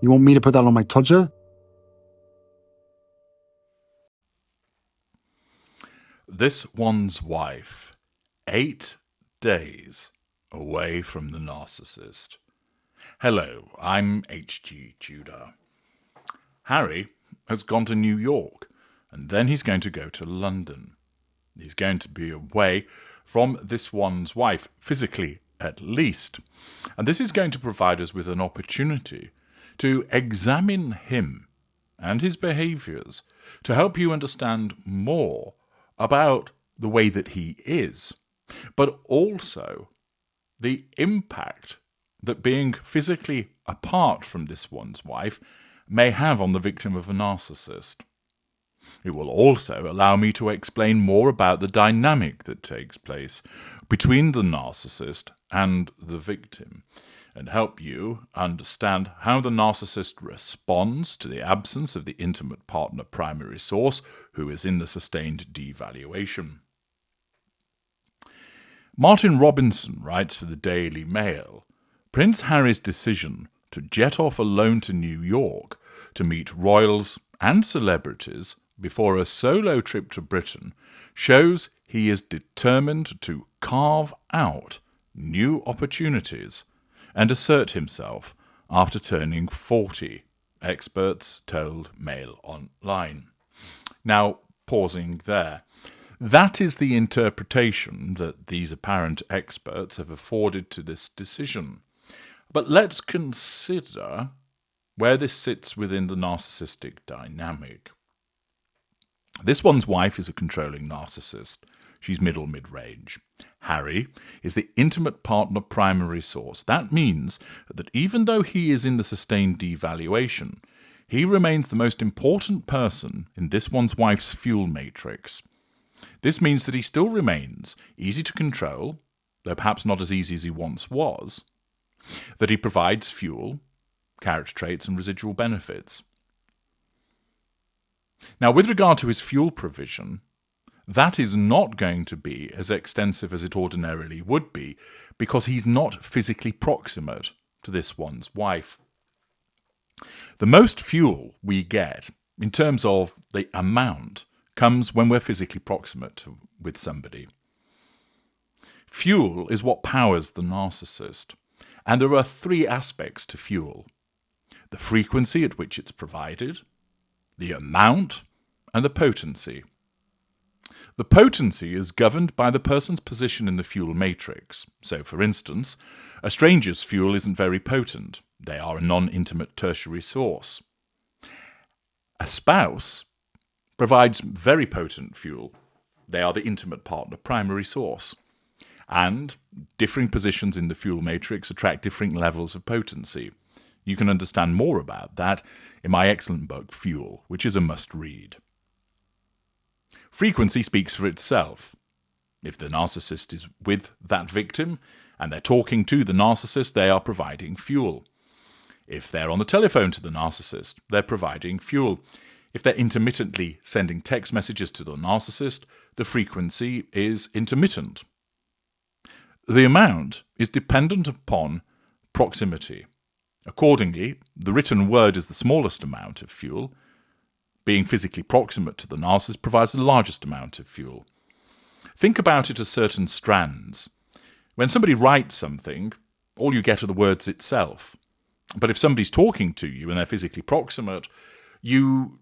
You want me to put that on my Tudor? This one's wife, 8 days away from the narcissist. Hello, I'm H.G. Tudor. Harry has gone to New York, and then he's going to go to London. He's going to be away from this one's wife, physically at least. And this is going to provide us with an opportunity to examine him and his behaviours to help you understand more about the way that he is, but also the impact that being physically apart from this one's wife may have on the victim of a narcissist. It will also allow me to explain more about the dynamic that takes place between the narcissist and the victim, and help you understand how the narcissist responds to the absence of the intimate partner primary source who is in the sustained devaluation. Martin Robinson writes for the Daily Mail, Prince Harry's decision to jet off alone to New York to meet royals and celebrities before a solo trip to Britain shows he is determined to carve out new opportunities and assert himself after turning 40, experts told Mail Online. Now, pausing there. That is the interpretation that these apparent experts have afforded to this decision. But let's consider where this sits within the narcissistic dynamic. This one's wife is a controlling narcissist. She's mid-range. Harry is the intimate partner primary source. That means that even though he is in the sustained devaluation, he remains the most important person in this one's wife's fuel matrix. This means that he still remains easy to control, though perhaps not as easy as he once was, that he provides fuel, character traits, and residual benefits. Now, with regard to his fuel provision, that is not going to be as extensive as it ordinarily would be because he's not physically proximate to this one's wife. The most fuel we get, in terms of the amount, comes when we're physically proximate with somebody. Fuel is what powers the narcissist, and there are 3 aspects to fuel: the frequency at which it's provided, the amount, and the potency. The potency is governed by the person's position in the fuel matrix. So, for instance, a stranger's fuel isn't very potent. They are a non-intimate tertiary source. A spouse provides very potent fuel. They are the intimate partner primary source. And differing positions in the fuel matrix attract differing levels of potency. You can understand more about that in my excellent book, Fuel, which is a must-read. Frequency speaks for itself. If the narcissist is with that victim and they're talking to the narcissist, they are providing fuel. If they're on the telephone to the narcissist, they're providing fuel. If they're intermittently sending text messages to the narcissist, the frequency is intermittent. The amount is dependent upon proximity. Accordingly, the written word is the smallest amount of fuel. Being physically proximate to the narcissist provides the largest amount of fuel. Think about it as certain strands. When somebody writes something, all you get are the words itself. But if somebody's talking to you and they're physically proximate, you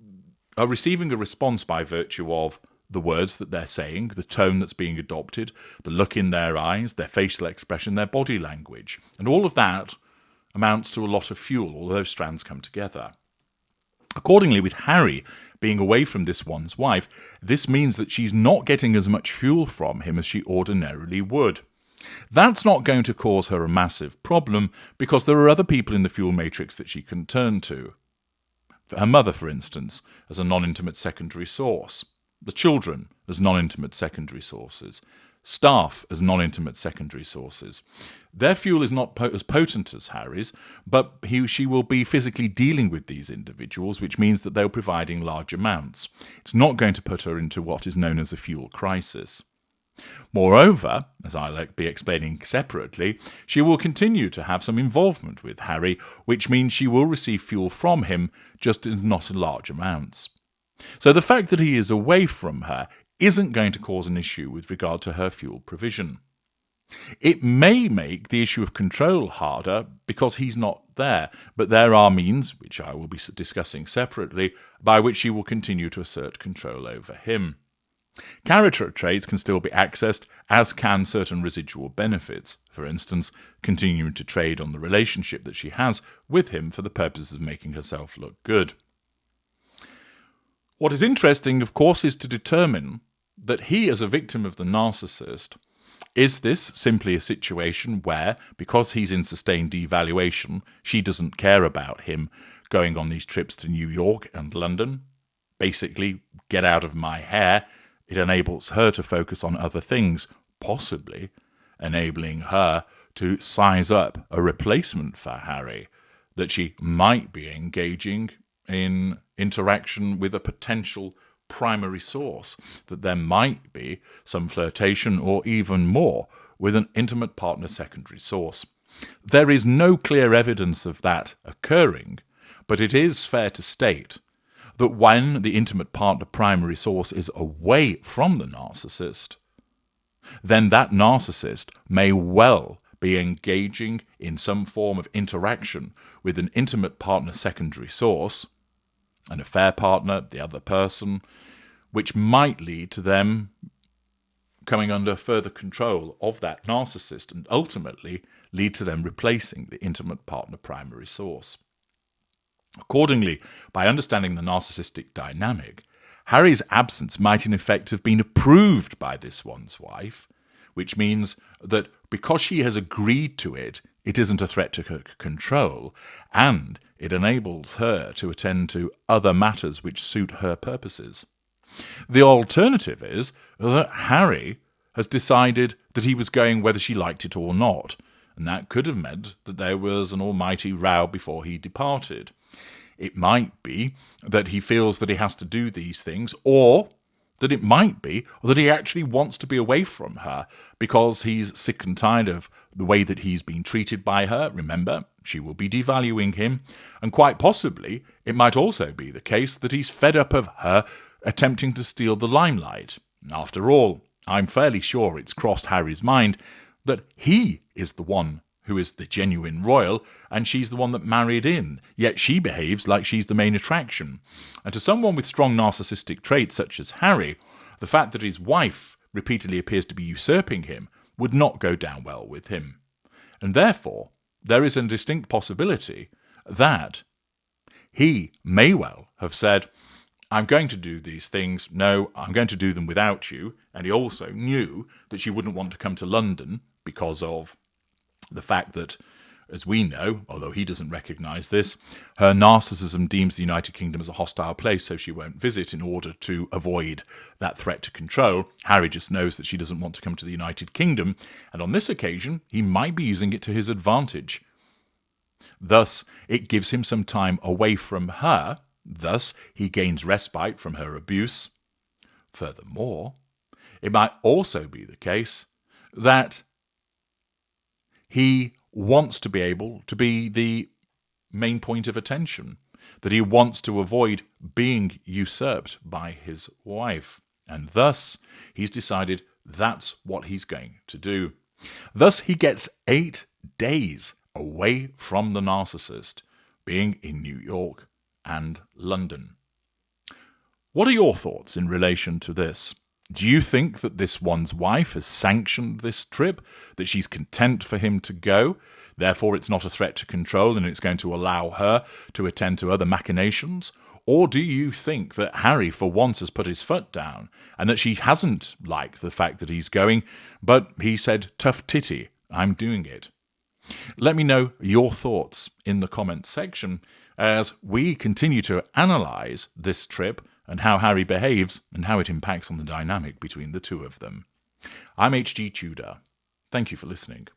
are receiving a response by virtue of the words that they're saying, the tone that's being adopted, the look in their eyes, their facial expression, their body language. And all of that amounts to a lot of fuel. All those strands come together. Accordingly, with Harry being away from this one's wife, this means that she's not getting as much fuel from him as she ordinarily would. That's not going to cause her a massive problem because there are other people in the fuel matrix that she can turn to. Her mother, for instance, as a non-intimate secondary source. The children as non-intimate secondary sources. Staff as non-intimate secondary sources. Their fuel is not as potent as Harry's, but she will be physically dealing with these individuals, which means that they're providing large amounts. It's not going to put her into what is known as a fuel crisis. Moreover, as I'll be explaining separately, she will continue to have some involvement with Harry, which means she will receive fuel from him, just in not large amounts. So the fact that he is away from her isn't going to cause an issue with regard to her fuel provision. It may make the issue of control harder because he's not there, but there are means, which I will be discussing separately, by which she will continue to assert control over him. Character traits can still be accessed, as can certain residual benefits, for instance, continuing to trade on the relationship that she has with him for the purpose of making herself look good. What is interesting, of course, is to determine that he, as a victim of the narcissist, is this simply a situation where, because he's in sustained devaluation, she doesn't care about him going on these trips to New York and London? Basically, get out of my hair. It enables her to focus on other things, possibly enabling her to size up a replacement for Harry, that she might be engaging in interaction with a potential primary source, that there might be some flirtation or even more with an intimate partner secondary source. There is no clear evidence of that occurring, but it is fair to state that when the intimate partner primary source is away from the narcissist, then that narcissist may well be engaging in some form of interaction with an intimate partner secondary source, an affair partner, the other person, which might lead to them coming under further control of that narcissist and ultimately lead to them replacing the intimate partner primary source. Accordingly, by understanding the narcissistic dynamic, Harry's absence might in effect have been approved by this one's wife, which means that because she has agreed to it, it isn't a threat to her control, and it enables her to attend to other matters which suit her purposes. The alternative is that Harry has decided that he was going whether she liked it or not, and that could have meant that there was an almighty row before he departed. It might be that he feels that he has to do these things, or that it might be that he actually wants to be away from her because he's sick and tired of the way that he's been treated by her. Remember, she will be devaluing him, and quite possibly it might also be the case that he's fed up of her attempting to steal the limelight. After all, I'm fairly sure it's crossed Harry's mind that he is the one who is the genuine royal, and she's the one that married in, yet she behaves like she's the main attraction. And to someone with strong narcissistic traits such as Harry, the fact that his wife repeatedly appears to be usurping him would not go down well with him. And therefore, there is a distinct possibility that he may well have said, I'm going to do these things. No, I'm going to do them without you. And he also knew that she wouldn't want to come to London because of the fact that, as we know, although he doesn't recognise this, her narcissism deems the United Kingdom as a hostile place, so she won't visit in order to avoid that threat to control. Harry just knows that she doesn't want to come to the United Kingdom, and on this occasion, he might be using it to his advantage. Thus, it gives him some time away from her. Thus, he gains respite from her abuse. Furthermore, it might also be the case that he wants to be able to be the main point of attention, that he wants to avoid being usurped by his wife, and thus he's decided that's what he's going to do. Thus he gets 8 days away from the narcissist, being in New York and London. What are your thoughts in relation to this? Do you think that this one's wife has sanctioned this trip, that she's content for him to go, therefore it's not a threat to control and it's going to allow her to attend to other machinations? Or do you think that Harry for once has put his foot down and that she hasn't liked the fact that he's going, but he said, tough titty, I'm doing it? Let me know your thoughts in the comments section as we continue to analyse this trip and how Harry behaves and how it impacts on the dynamic between the two of them. I'm H.G. Tudor. Thank you for listening.